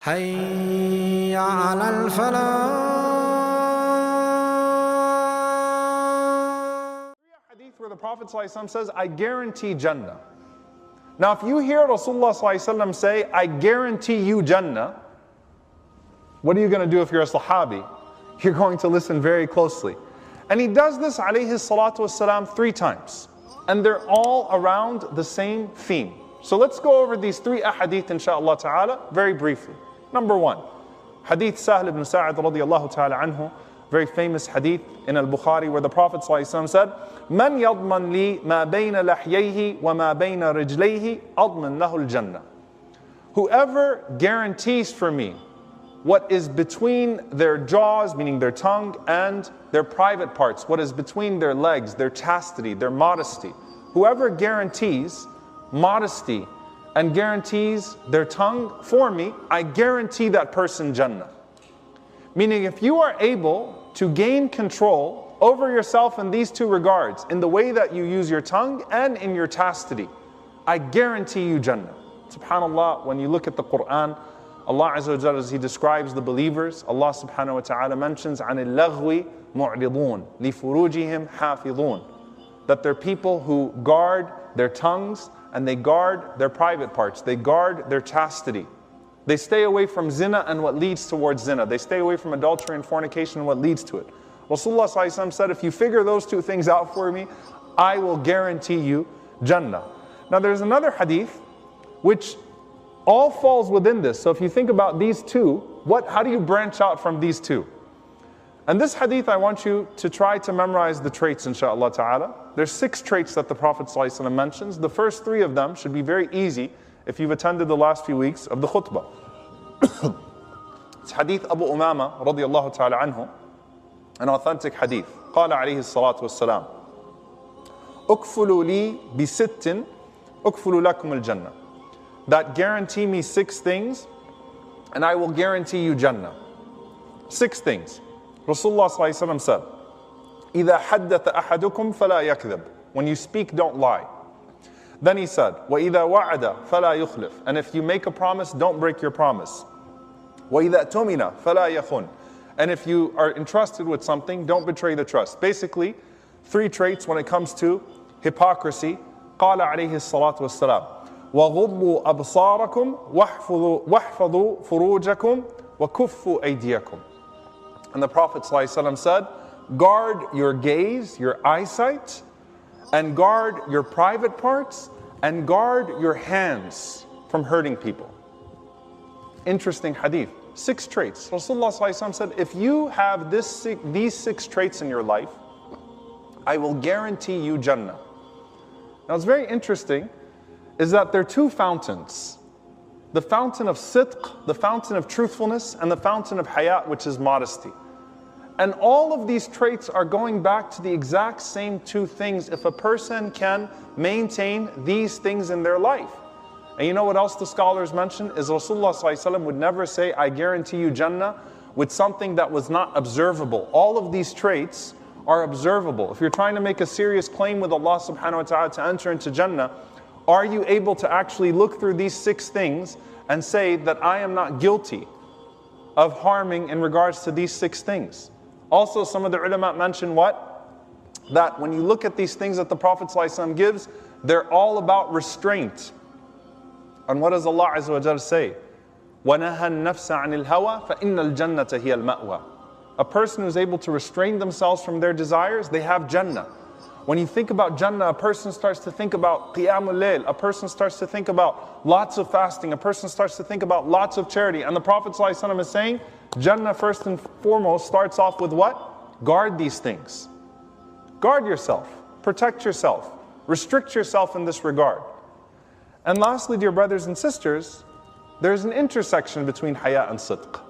حي على الفلاح. Hadith where the Prophet ﷺ says, I guarantee Jannah. Now if you hear Rasulullah ﷺ say, I guarantee you Jannah, what are you going to do if you're a Sahabi? You're going to listen very closely. And he does this alayhi salatu wasalam 3 times. And they're all around the same theme. So let's go over these 3 ahadith inshaAllah ta'ala very briefly. Number 1, Hadith Sahl ibn Sa'ad radiyallahu ta'ala anhu, very famous hadith in al-Bukhari where the Prophet ﷺ said, Man yadman li ma bayna lahyayhi wa ma bayna rijlayhi adman lahu al-jannah. Whoever guarantees for me what is between their jaws, meaning their tongue, and their private parts, what is between their legs, their chastity, their modesty. Whoever guarantees modesty and guarantees their tongue for me, I guarantee that person Jannah. Meaning if you are able to gain control over yourself in these 2 regards, in the way that you use your tongue and in your chastity, I guarantee you Jannah. SubhanAllah, when you look at the Quran, Allah Azza wa Jalla, as He describes the believers, Allah subhanahu wa ta'ala mentions عَنِ اللَّغْوِ مُعْرِضُونَ لِفُرُوجِهِمْ حَافِظُونَ, that they're people who guard their tongues and they guard their private parts, they guard their chastity. They stay away from zina and what leads towards zina. They stay away from adultery and fornication and what leads to it. Rasulullah ﷺ said, if you figure those 2 things out for me, I will guarantee you Jannah. Now there's another hadith which all falls within this. So if you think about these 2, how do you branch out from these 2? And this hadith, I want you to try to memorize the traits, inshaAllah ta'ala. There's 6 traits that the Prophet ﷺ mentions. The first 3 of them should be very easy if you've attended the last few weeks of the khutbah. It's hadith Abu Umama radiyallahu ta'ala anhu, an authentic hadith. قال عليه الصلاة والسلام أكفلوا لي بست أكفل لكم الجنة. That guarantee me 6 things and I will guarantee you Jannah. 6 things. Rasulullah ﷺ said, إِذَا حَدَّثَ أَحَدُكُمْ فَلَا يَكْذِبْ. When you speak, don't lie. Then he said, وَإِذَا وَعَدَ فَلَا يُخْلِفْ. And if you make a promise, don't break your promise. وَإِذَا تُمِنَ فَلَا يَخُنْ. And if you are entrusted with something, don't betray the trust. Basically, 3 traits when it comes to hypocrisy. قال عليه الصلاة والسلام وَغُضُّوا أَبْصَارَكُمْ وَاحْفَظُوا فُرُوجَكُمْ وَكُفُّوا أَيْدِيَكُمْ. And the Prophet ﷺ said, guard your gaze, your eyesight, and guard your private parts, and guard your hands from hurting people. Interesting hadith. 6 traits. Rasulullah ﷺ said, if you have these 6 traits in your life, I will guarantee you Jannah. Now what's very interesting is that there are 2 fountains. The fountain of sidq, the fountain of truthfulness, and the fountain of hayat, which is modesty. And all of these traits are going back to the exact same 2 things if a person can maintain these things in their life. And you know what else the scholars mention? Is Rasulullah ﷺ would never say, I guarantee you Jannah, with something that was not observable. All of these traits are observable. If you're trying to make a serious claim with Allah subhanahu wa ta'ala to enter into Jannah, are you able to actually look through these 6 things and say that I am not guilty of harming in regards to these 6 things? Also, some of the ulama mention what? That when you look at these things that the Prophet ﷺ gives, they're all about restraint. And what does Allah Azza wa Jalla say? وَنَهَى النَّفْسَ عَنِ الْهَوَى فَإِنَّ الْجَنَّةَ هِيَ الْمَأْوَى. A person who's able to restrain themselves from their desires, they have Jannah. When you think about Jannah, a person starts to think about Qiyamul Layl, a person starts to think about lots of fasting, a person starts to think about lots of charity. And the Prophet ﷺ is saying, Jannah first and foremost starts off with what? Guard these things. Guard yourself, protect yourself, restrict yourself in this regard. And lastly, dear brothers and sisters, there's an intersection between haya and sidq.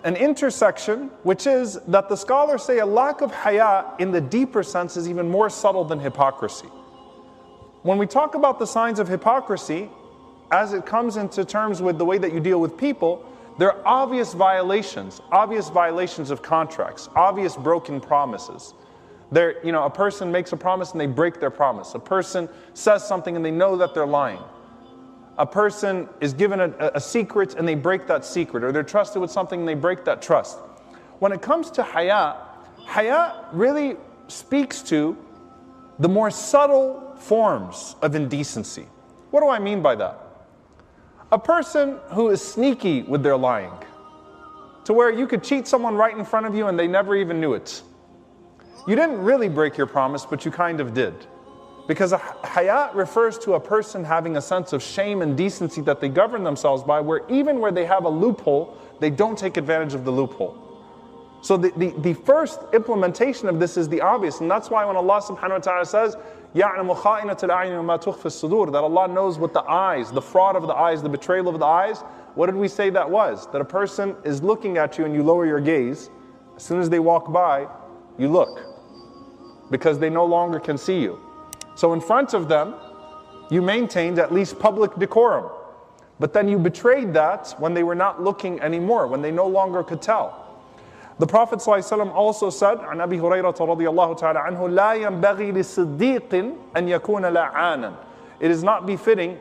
An intersection which is that the scholars say a lack of haya in the deeper sense is even more subtle than hypocrisy. When we talk about the signs of hypocrisy, as it comes into terms with the way that you deal with people, there are obvious violations of contracts, obvious broken promises. A person makes a promise and they break their promise. A person says something and they know that they're lying. a person is given a secret and they break that secret, or they're trusted with something and they break that trust. When it comes to haya, haya really speaks to the more subtle forms of indecency. What do I mean by that? A person who is sneaky with their lying, to where you could cheat someone right in front of you and they never even knew it. You didn't really break your promise, but you kind of did. Because a haya refers to a person having a sense of shame and decency that they govern themselves by, where even where they have a loophole, they don't take advantage of the loophole. So the first implementation of this is the obvious, and that's why when Allah subhanahu wa ta'ala says, يَعْلَمُ خَائِنَةَ الْأَعْيُنِ وَمَا تُخْفِي الصُّدُورِ, that Allah knows what the eyes, the fraud of the eyes, the betrayal of the eyes. What did we say that was? That a person is looking at you and you lower your gaze. As soon as they walk by, you look, because they no longer can see you. So in front of them, you maintained at least public decorum. But then you betrayed that when they were not looking anymore, when they no longer could tell. The Prophet ﷺ also said, عن أبي هريرة رضي الله تعالى عنه, لا ينبغي لصديق أن يكون لعانا. It is not befitting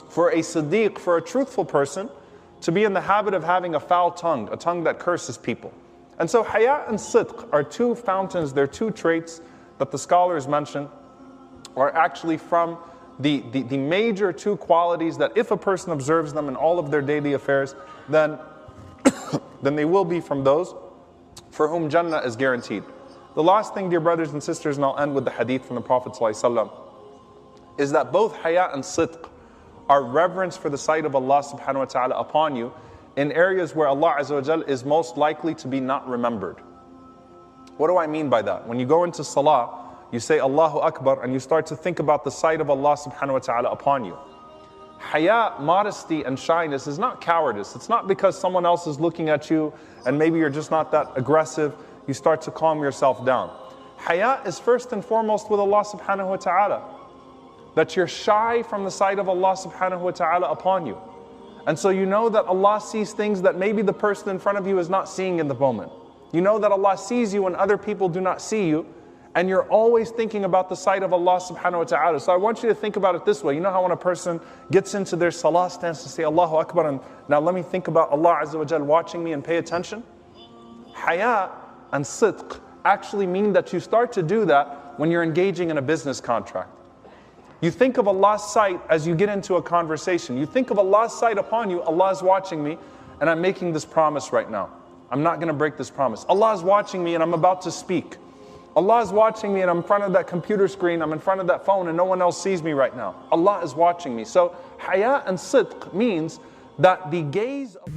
for a siddiq, for a truthful person, to be in the habit of having a foul tongue, a tongue that curses people. And so haya and sidq are two fountains, they're two traits that the scholars mention are actually from the major two qualities that if a person observes them in all of their daily affairs, then they will be from those for whom Jannah is guaranteed. The last thing, dear brothers and sisters, and I'll end with the hadith from the Prophet ﷺ, is that both haya and sidq are reverence for the sight of Allah subhanahu wa ta'ala upon you in areas where Allah azza wa jal is most likely to be not remembered. What do I mean by that? When you go into salah, you say Allahu Akbar and you start to think about the sight of Allah subhanahu wa ta'ala upon you. Haya, modesty and shyness is not cowardice. It's not because someone else is looking at you and maybe you're just not that aggressive, you start to calm yourself down. Haya is first and foremost with Allah subhanahu wa ta'ala. That you're shy from the sight of Allah subhanahu wa ta'ala upon you. And so you know that Allah sees things that maybe the person in front of you is not seeing in the moment. You know that Allah sees you when other people do not see you. And you're always thinking about the sight of Allah subhanahu wa ta'ala. So I want you to think about it this way. You know how when a person gets into their salah stance to say Allahu Akbar, and now let me think about Allah azza wa jal watching me and pay attention. Haya and sidq actually mean that you start to do that when you're engaging in a business contract. You think of Allah's sight as you get into a conversation. You think of Allah's sight upon you. Allah is watching me and I'm making this promise right now. I'm not going to break this promise. Allah is watching me and I'm about to speak. Allah is watching me and I'm in front of that computer screen, I'm in front of that phone and no one else sees me right now. Allah is watching me. So haya and sidq means that the gaze of...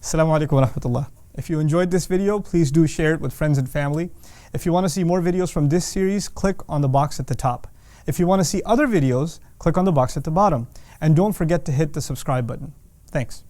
Assalamu alaikum wa rahmatullah. If you enjoyed this video, please do share it with friends and family. If you want to see more videos from this series, click on the box at the top. If you want to see other videos, click on the box at the bottom. And don't forget to hit the subscribe button. Thanks.